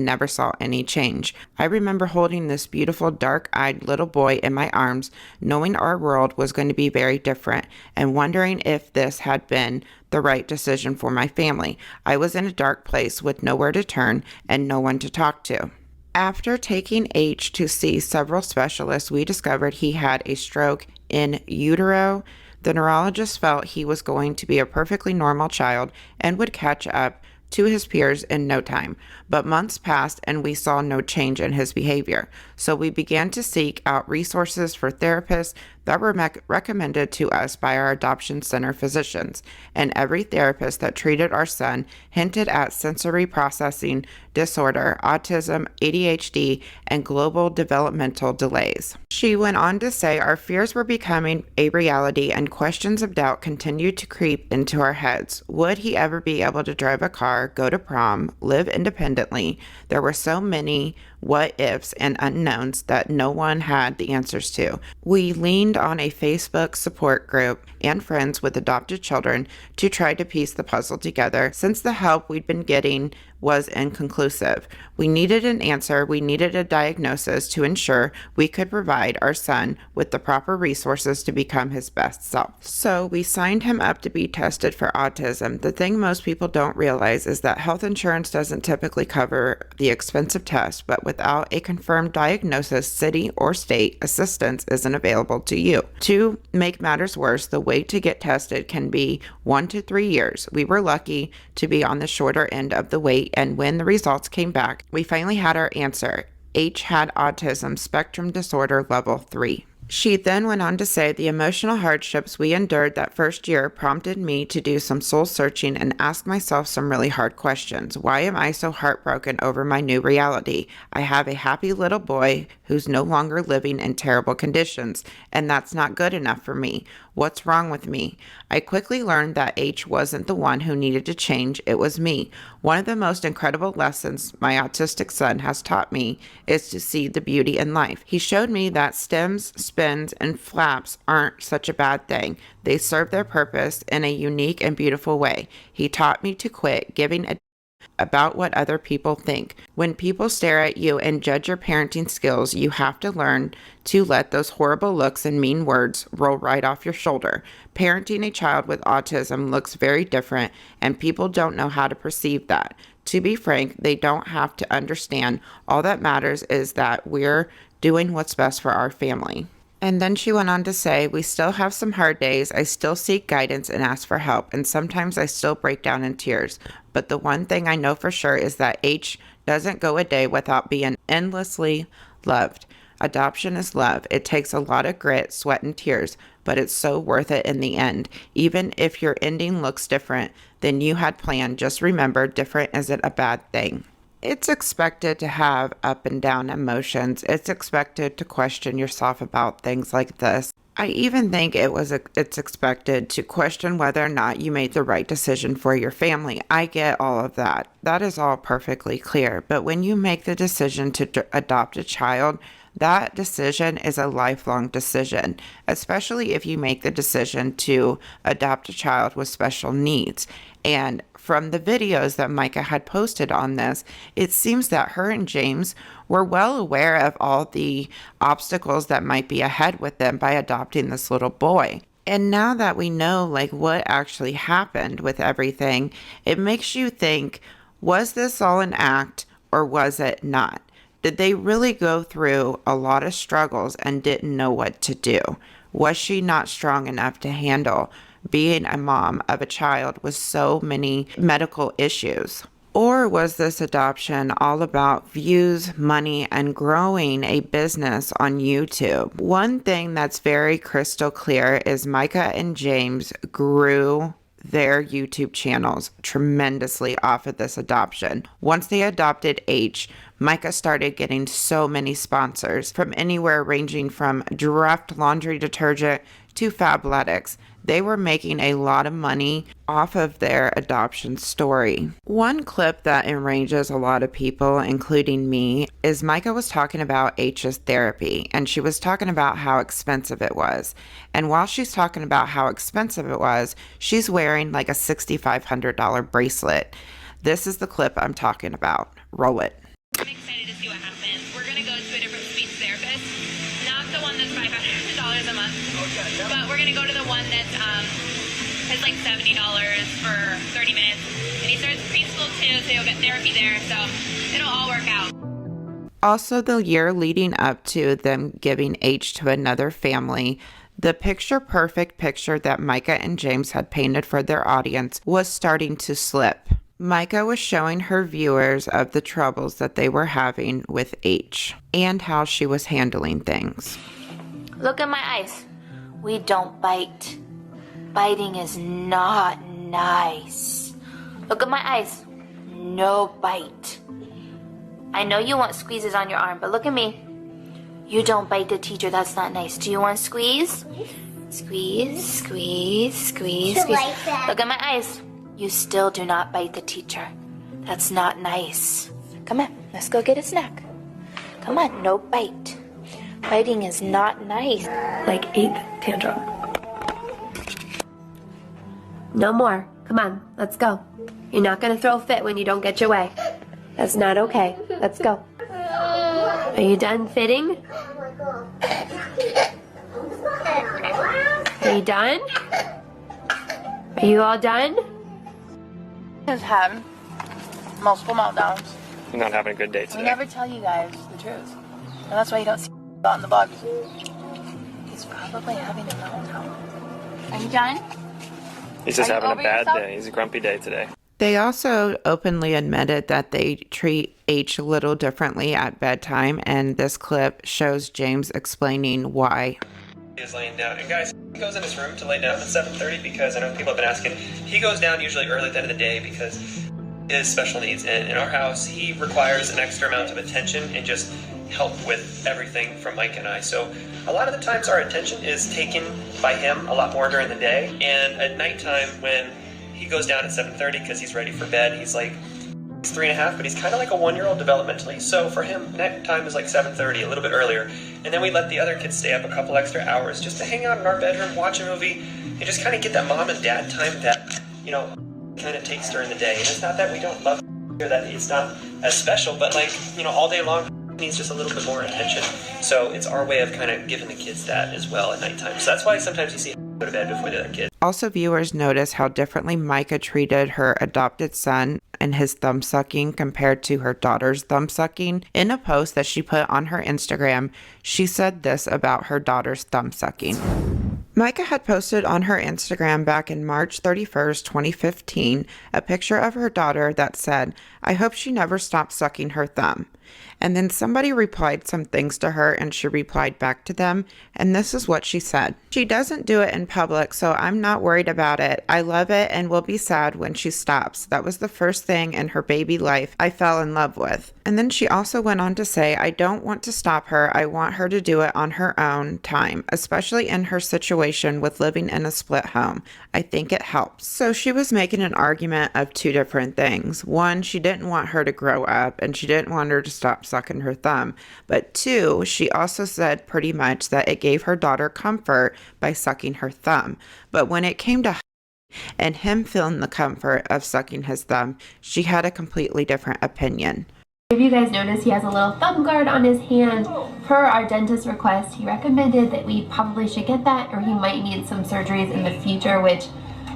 never saw any change. I remember holding this beautiful, dark-eyed little boy in my arms, knowing our world was going to be very different, and wondering if this had been the right decision for my family. I was in a dark place with nowhere to turn and no one to talk to. After taking H to see several specialists, we discovered he had a stroke in utero. The neurologist felt he was going to be a perfectly normal child and would catch up to his peers in no time. But months passed and we saw no change in his behavior. So we began to seek out resources for therapists that were recommended to us by our adoption center physicians. And every therapist that treated our son hinted at sensory processing disorder, autism, ADHD, and global developmental delays. She went on to say our fears were becoming a reality and questions of doubt continued to creep into our heads. Would he ever be able to drive a car, go to prom, live independently? There were so many what ifs and unknowns that no one had the answers to. We leaned on a Facebook support group and friends with adopted children to try to piece the puzzle together, since the help we'd been getting was inconclusive. We needed an answer. We needed a diagnosis to ensure we could provide our son with the proper resources to become his best self. So we signed him up to be tested for autism. The thing most people don't realize is that health insurance doesn't typically cover the expensive test, but without a confirmed diagnosis, city or state assistance isn't available to you. To make matters worse, the wait to get tested can be 1 to 3 years. We were lucky to be on the shorter end of the wait, and when the results came back, we finally had our answer. H had autism spectrum disorder level 3. She then went on to say the emotional hardships we endured that first year prompted me to do some soul searching and ask myself some really hard questions. Why am I so heartbroken over my new reality? I have a happy little boy who's no longer living in terrible conditions, and that's not good enough for me. What's wrong with me? I quickly learned that H wasn't the one who needed to change, it was me. One of the most incredible lessons my autistic son has taught me is to see the beauty in life. He showed me that stems, spins, and flaps aren't such a bad thing. They serve their purpose in a unique and beautiful way. He taught me to quit giving a about what other people think. When people stare at you and judge your parenting skills, you have to learn to let those horrible looks and mean words roll right off your shoulder. Parenting a child with autism looks very different, and people don't know how to perceive that. To be frank, they don't have to understand. All that matters is that we're doing what's best for our family. And then she went on to say, we still have some hard days. I still seek guidance and ask for help. And sometimes I still break down in tears. But the one thing I know for sure is that H doesn't go a day without being endlessly loved. Adoption is love. It takes a lot of grit, sweat, and tears, but it's so worth it in the end. Even if your ending looks different than you had planned, just remember, different isn't a bad thing. It's expected to have up and down emotions. It's expected to question yourself about things like this. I even think it's expected to question whether or not you made the right decision for your family. I get all of that. That is all perfectly clear. But when you make the decision to adopt a child, that decision is a lifelong decision, especially if you make the decision to adopt a child with special needs. And from the videos that Myka had posted on this, it seems that her and James were well aware of all the obstacles that might be ahead with them by adopting this little boy. And now that we know what actually happened with everything, it makes you think, was this all an act or was it not? Did they really go through a lot of struggles and didn't know what to do? Was she not strong enough to handle being a mom of a child with so many medical issues? Or was this adoption all about views, money, and growing a business on YouTube? One thing that's very crystal clear is Myka and James grew their YouTube channels tremendously off of this adoption. Once they adopted H, Myka started getting so many sponsors from anywhere ranging from Giraffe laundry detergent to Fabletics. They were making a lot of money off of their adoption story. One clip that enrages a lot of people, including me, is Myka was talking about H's therapy, and she was talking about how expensive it was. And while she's talking about how expensive it was, she's wearing like a $6,500 bracelet. This is the clip I'm talking about. Roll it. I'm excited to see what happens. We're going to go to a different speech therapist, not the one that's $500 a month, but we're going to go to the one that's like $70 for 30 minutes. And he starts preschool too, so you'll get therapy there, so it'll all work out. Also, the year leading up to them giving H to another family, the picture-perfect picture that Myka and James had painted for their audience was starting to slip. Myka was showing her viewers of the troubles that they were having with H and how she was handling things. Look at my eyes. We don't bite. Biting is not nice. Look at my eyes. No bite. I know you want squeezes on your arm, but look at me. You don't bite the teacher. That's not nice. Do you want squeeze? Squeeze, squeeze, squeeze, squeeze. Look at my eyes. You still do not bite the teacher. That's not nice. Come on, let's go get a snack. Come on, no bite. Biting is not nice. Like 8th tantrum. No more. Come on, let's go. You're not gonna throw a fit when you don't get your way. That's not okay. Let's go. Are you done fitting? Are you done? Are you all done? Has had multiple meltdowns. You're not having a good day We today. never tell you guys the truth. And that's why you don't see on the blog. He's probably having a meltdown. Are you done? He's just Are you having a over bad yourself? day. He's a grumpy day today. They also openly admitted that they treat H a little differently at bedtime, and this clip shows James explaining why. He is laying down. And guys, he goes in his room to lay down at 7:30 because I know people have been asking. He goes down usually early at the end of the day because his special needs. And in our house, he requires an extra amount of attention and just help with everything from Mike and I. So a lot of the times our attention is taken by him a lot more during the day. And at nighttime when he goes down at 7:30 because he's ready for bed, he's 3.5, but he's kind of like a 1-year-old developmentally. So for him, night time is like 7:30, a little bit earlier. And then we let the other kids stay up a couple extra hours just to hang out in our bedroom, watch a movie, and just kind of get that mom and dad time that, kind of takes during the day. And it's not that we don't love or that it's not as special, but all day long, he needs just a little bit more attention. So it's our way of kind of giving the kids that as well at nighttime. So that's why sometimes you see him go to bed before the other kids. Also, viewers notice how differently Myka treated her adopted son and his thumb sucking compared to her daughter's thumb sucking. In a post that she put on her Instagram, she said this about her daughter's thumb sucking. Myka had posted on her Instagram back in March 31st, 2015, a picture of her daughter that said, "I hope she never stops sucking her thumb." And then somebody replied some things to her and she replied back to them. And this is what she said. She doesn't do it in public, so I'm not worried about it. I love it and will be sad when she stops. That was the first thing in her baby life I fell in love with. And then she also went on to say, I don't want to stop her. I want her to do it on her own time, especially in her situation with living in a split home. I think it helps. So she was making an argument of two different things. One, she didn't want her to grow up and she didn't want her to stop sucking her thumb. But two, she also said pretty much that it gave her daughter comfort by sucking her thumb. But when it came to and him feeling the comfort of sucking his thumb, she had a completely different opinion. If you guys notice, he has a little thumb guard on his hand. Per our dentist's request, he recommended that we probably should get that, or he might need some surgeries in the future, which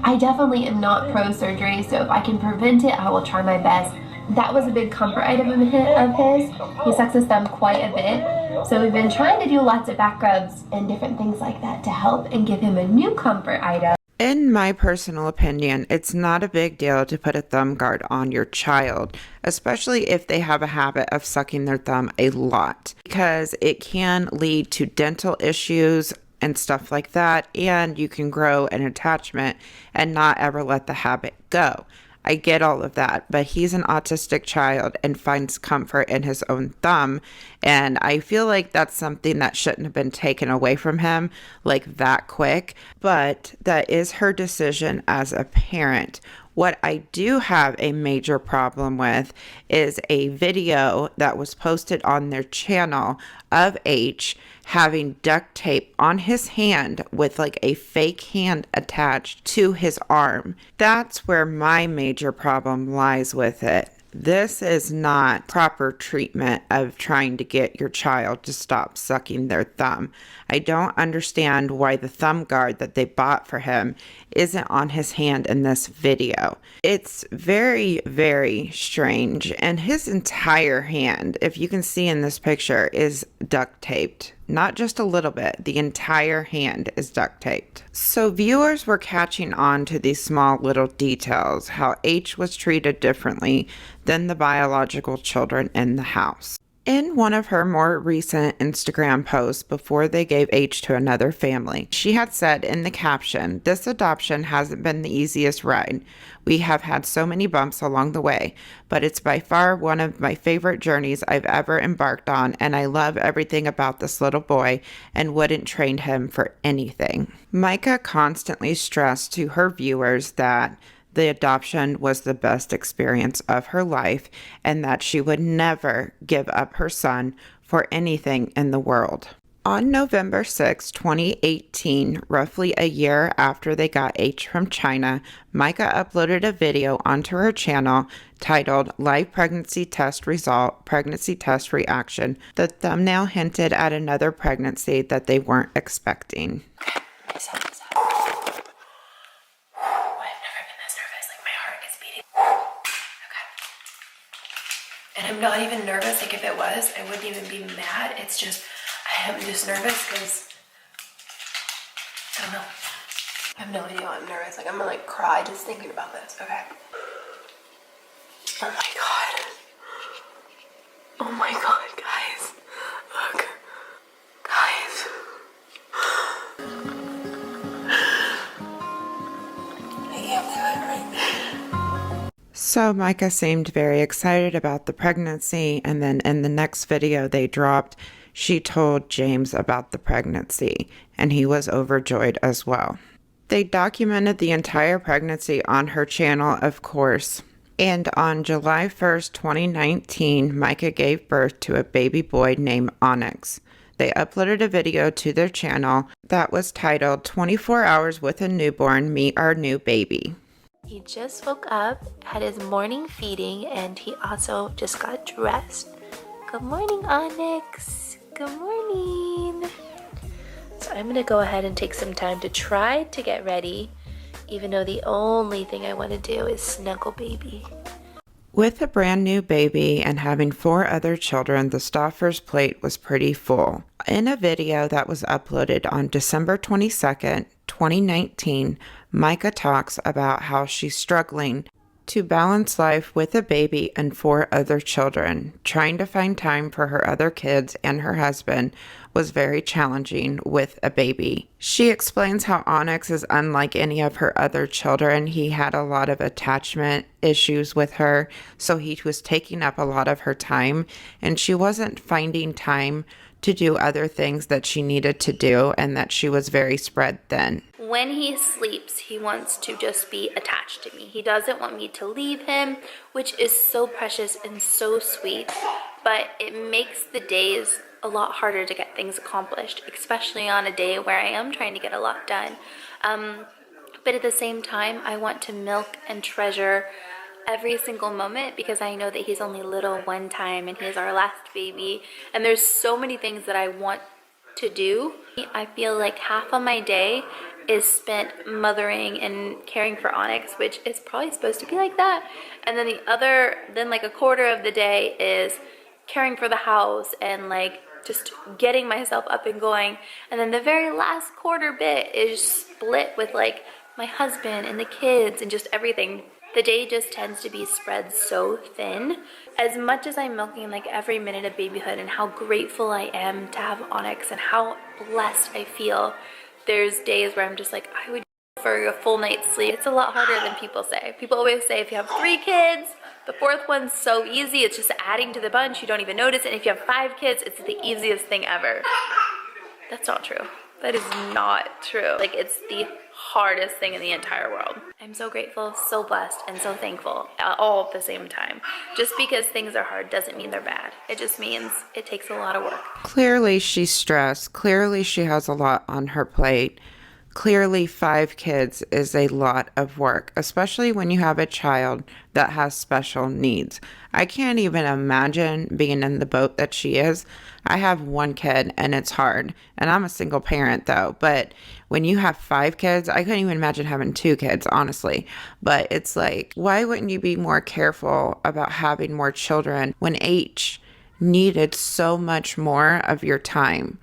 I definitely am not pro-surgery, so if I can prevent it, I will try my best. That was a big comfort item of his. He sucks his thumb quite a bit, so we've been trying to do lots of back rubs and different things like that to help and give him a new comfort item. In my personal opinion, it's not a big deal to put a thumb guard on your child, especially if they have a habit of sucking their thumb a lot, because it can lead to dental issues and stuff like that, and you can grow an attachment and not ever let the habit go. I get all of that, but he's an autistic child and finds comfort in his own thumb, and I feel like that's something that shouldn't have been taken away from him like that quick, but that is her decision as a parent. What I do have a major problem with is a video that was posted on their channel of H having duct tape on his hand with like a fake hand attached to his arm. That's where my major problem lies with it. This is not proper treatment of trying to get your child to stop sucking their thumb. I don't understand why the thumb guard that they bought for him isn't on his hand in this video. It's very, very strange. And his entire hand, if you can see in this picture, is duct taped. Not just a little bit, the entire hand is duct taped. So viewers were catching on to these small little details, how H was treated differently than the biological children in the house. In one of her more recent Instagram posts before they gave H to another family, she had said in the caption, "This adoption hasn't been the easiest ride. We have had so many bumps along the way, but it's by far one of my favorite journeys I've ever embarked on, and I love everything about this little boy and wouldn't trade him for anything." Myka constantly stressed to her viewers that the adoption was the best experience of her life and that she would never give up her son for anything in the world. On November 6, 2018, roughly a year after they got H from China, Myka uploaded a video onto her channel titled Live Pregnancy Test Result, Pregnancy Test Reaction. The thumbnail hinted at another pregnancy that they weren't expecting. And I'm not even nervous. Like if it was, I wouldn't even be mad. It's just, I'm just nervous because, I don't know. I have no idea why I'm nervous. Like I'm gonna like cry just thinking about this. Okay. Oh my God. Oh my God, guys. Look. Guys. I can't believe it right now. So Myka seemed very excited about the pregnancy, and then in the next video they dropped, she told James about the pregnancy, and he was overjoyed as well. They documented the entire pregnancy on her channel, of course, and on July 1st, 2019, Myka gave birth to a baby boy named Onyx. They uploaded a video to their channel that was titled 24 Hours with a Newborn, Meet Our New Baby. He just woke up, had his morning feeding, and he also just got dressed. Good morning, Onyx. Good morning. So I'm gonna go ahead and take some time to try to get ready, even though the only thing I want to do is snuggle baby. With a brand new baby and having 4 other children, the Stauffers' plate was pretty full. In a video that was uploaded on December 22nd, 2019, Myka talks about how she's struggling To balance life with a baby and 4 other children, trying to find time for her other kids and her husband was very challenging with a baby. She explains how Onyx is unlike any of her other children. He had a lot of attachment issues with her, so he was taking up a lot of her time, and she wasn't finding time to do other things that she needed to do, and that she was very spread thin. When he sleeps, he wants to just be attached to me. He doesn't want me to leave him, which is so precious and so sweet, but it makes the days a lot harder to get things accomplished, especially on a day where I am trying to get a lot done. But at the same time, I want to milk and treasure every single moment, because I know that he's only little one time and he's our last baby, and there's so many things that I want to do. I feel like half of my day is spent mothering and caring for Onyx, which is probably supposed to be like that, and then like a quarter of the day is caring for the house and like just getting myself up and going, and then the very last quarter bit is split with like my husband and the kids and just everything. The day just tends to be spread so thin. As much as I'm milking like every minute of babyhood and how grateful I am to have Onyx and how blessed I feel, there's days where I'm just like, I would for a full night's sleep. It's a lot harder than people say. People always say if you have 3 kids, the 4th one's so easy, it's just adding to the bunch, you don't even notice it. And if you have 5 kids, it's the easiest thing ever. That's not true. That is not true. Like, it's the hardest thing in the entire world. I'm so grateful, so blessed, and so thankful all at the same time. Just because things are hard doesn't mean they're bad. It just means it takes a lot of work. Clearly she's stressed. Clearly she has a lot on her plate. Clearly 5 kids is a lot of work, especially when you have a child that has special needs. I can't even imagine being in the boat that she is. I have 1 kid and it's hard, and I'm a single parent though, but when you have 5 kids, I couldn't even imagine having 2 kids, honestly. But it's like, why wouldn't you be more careful about having more children when H needed so much more of your time?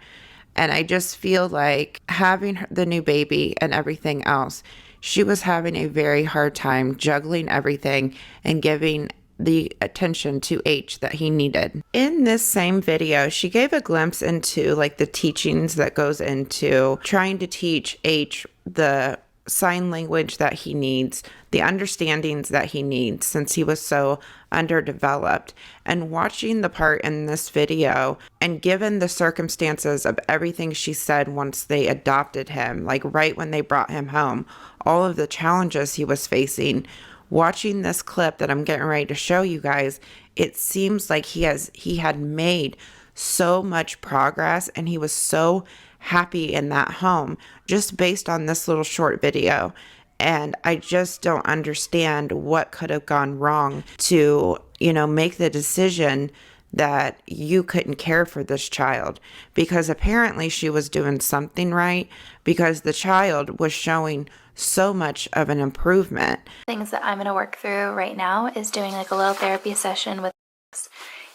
And I just feel like having the new baby and everything else, she was having a very hard time juggling everything and giving the attention to H that he needed. In this same video, she gave a glimpse into like the teachings that goes into trying to teach H the sign language that he needs, the understandings that he needs since he was so underdeveloped. And watching the part in this video, and given the circumstances of everything she said once they adopted him, like right when they brought him home, all of the challenges he was facing, watching this clip that I'm getting ready to show you guys, it seems like he had made so much progress, and he was so happy in that home just based on this little short video. And I just don't understand what could have gone wrong to, make the decision that you couldn't care for this child, because apparently she was doing something right, because the child was showing so much of an improvement. Things that I'm going to work through right now is doing like a little therapy session with Alex.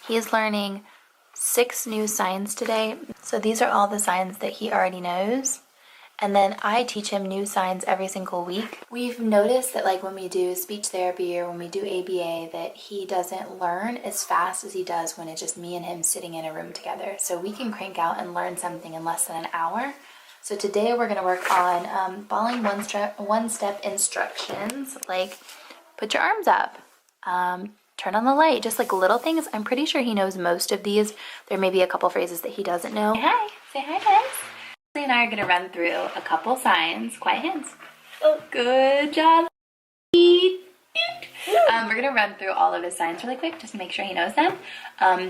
He's learning 6 new signs today. So these are all the signs that he already knows. And then I teach him new signs every single week. We've noticed that like when we do speech therapy or when we do ABA, that he doesn't learn as fast as he does when it's just me and him sitting in a room together. So we can crank out and learn something in less than an hour. So today we're going to work on following one-step instructions, like put your arms up, turn on the light, just like little things. I'm pretty sure he knows most of these. There may be a couple phrases that he doesn't know. Say hi. Say hi, guys. Lee and I are going to run through a couple signs. Quiet hands. Oh, good job. We're going to run through all of his signs really quick just to make sure he knows them.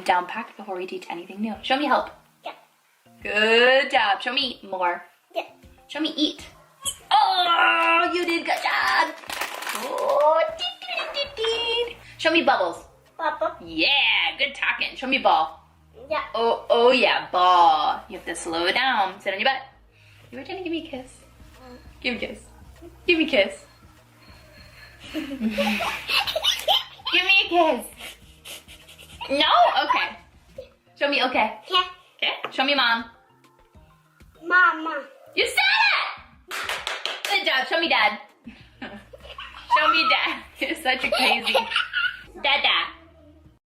Down packed before we teach anything new. Show me help. Yeah. Good job. Show me more. Yeah. Show me eat. Oh, you did good job. Oh, show me bubbles. Bubble. Yeah, good talking. Show me ball. Yeah. Oh yeah, ball. You have to slow it down. Sit on your butt. You were trying to give me a kiss. Give me a kiss. Give me a kiss. Give me a kiss. No? Okay. Show me okay. Yeah. Okay. Show me mom. Mama. You said it! Good job. Show me dad. Show call me dad. You're such a crazy dada.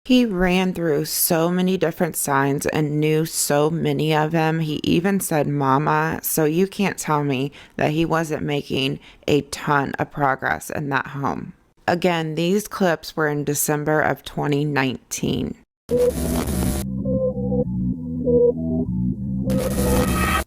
He ran through so many different signs and knew so many of them. He even said mama, so you can't tell me that he wasn't making a ton of progress in that home. Again, these clips were in December of 2019.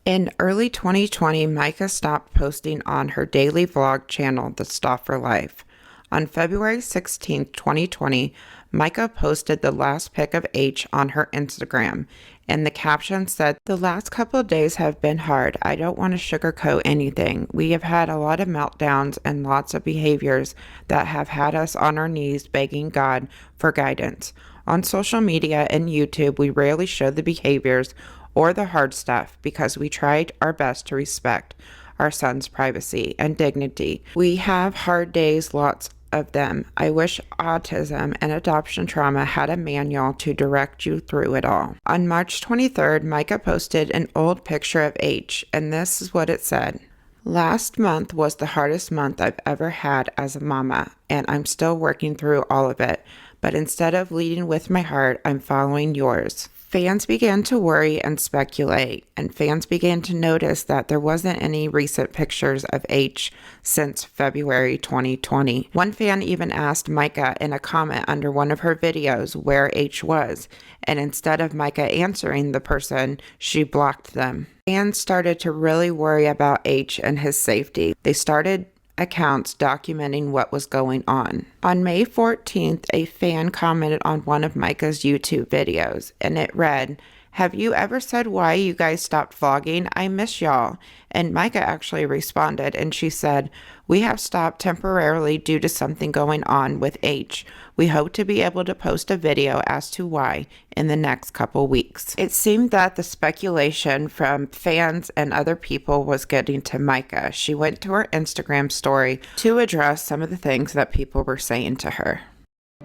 In early 2020, Myka stopped posting on her daily vlog channel, The Stauffer Life. On February 16, 2020, Myka posted the last pic of H on her Instagram, and the caption said, "The last couple of days have been hard. I don't want to sugarcoat anything. We have had a lot of meltdowns and lots of behaviors that have had us on our knees begging God for guidance. On social media and YouTube, we rarely show the behaviors or the hard stuff because we tried our best to respect our son's privacy and dignity. We have hard days, lots of them. I wish autism and adoption trauma had a manual to direct you through it all." On March 23rd, Myka posted an old picture of H, and this is what it said. "Last month was the hardest month I've ever had as a mama, and I'm still working through all of it. But instead of leading with my heart, I'm following yours." Fans began to worry and speculate, and fans began to notice that there wasn't any recent pictures of H since February 2020. One fan even asked Myka in a comment under one of her videos where H was, and instead of Myka answering the person, she blocked them. Fans started to really worry about H and his safety. They started accounts documenting what was going on. On May 14th, a fan commented on one of Myka's YouTube videos, and it read, "Have you ever said why you guys stopped vlogging? I miss y'all." And Myka actually responded, and she said, "We have stopped temporarily due to something going on with H. We hope to be able to post a video as to why in the next couple weeks." It seemed that the speculation from fans and other people was getting to Myka. She went to her Instagram story to address some of the things that people were saying to her.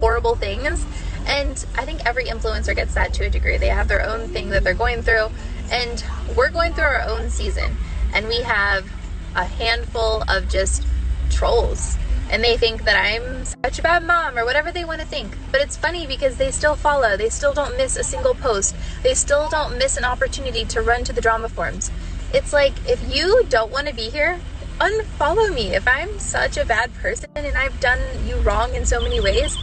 Horrible things, and I think every influencer gets that to a degree. They have their own thing that they're going through, and we're going through our own season, and we have a handful of just trolls, and they think that I'm such a bad mom or whatever they want to think. But it's funny because they still follow, they still don't miss a single post, they still don't miss an opportunity to run to the drama forums. It's like, if you don't want to be here, unfollow me. If I'm such a bad person and I've done you wrong in so many ways,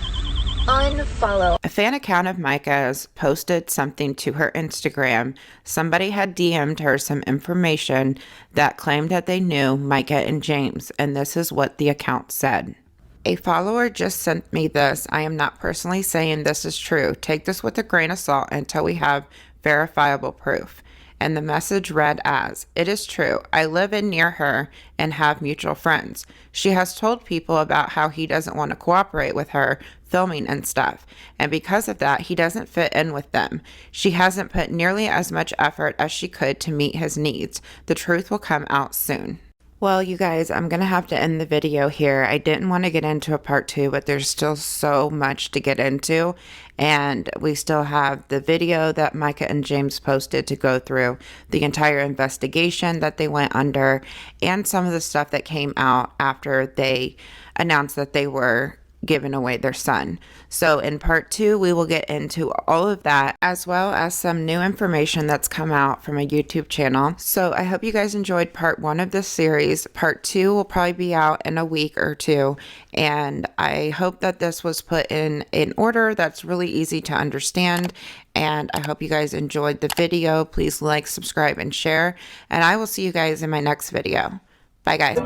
unfollow. A fan account of Myka's posted something to her Instagram. Somebody had DM'd her some information that claimed that they knew Myka and James, and this is what the account said. "A follower just sent me this. I am not personally saying this is true. Take this with a grain of salt until we have verifiable proof." And the message read as, "It is true. I live in near her and have mutual friends. She has told people about how he doesn't want to cooperate with her filming and stuff. And because of that, he doesn't fit in with them. She hasn't put nearly as much effort as she could to meet his needs. The truth will come out soon." Well, you guys, I'm going to have to end the video here. I didn't want to get into a part 2, but there's still so much to get into. And we still have the video that Myka and James posted to go through, the entire investigation that they went under, and some of the stuff that came out after they announced that they were giving away their son. So in part 2, we will get into all of that, as well as some new information that's come out from a YouTube channel. So I hope you guys enjoyed part 1 of this series. Part 2 will probably be out in a week or 2, and I hope that this was put in an order that's really easy to understand, and I hope you guys enjoyed the video. Please like, subscribe, and share, and I will see you guys in my next video. Bye guys.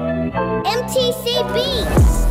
MTCB.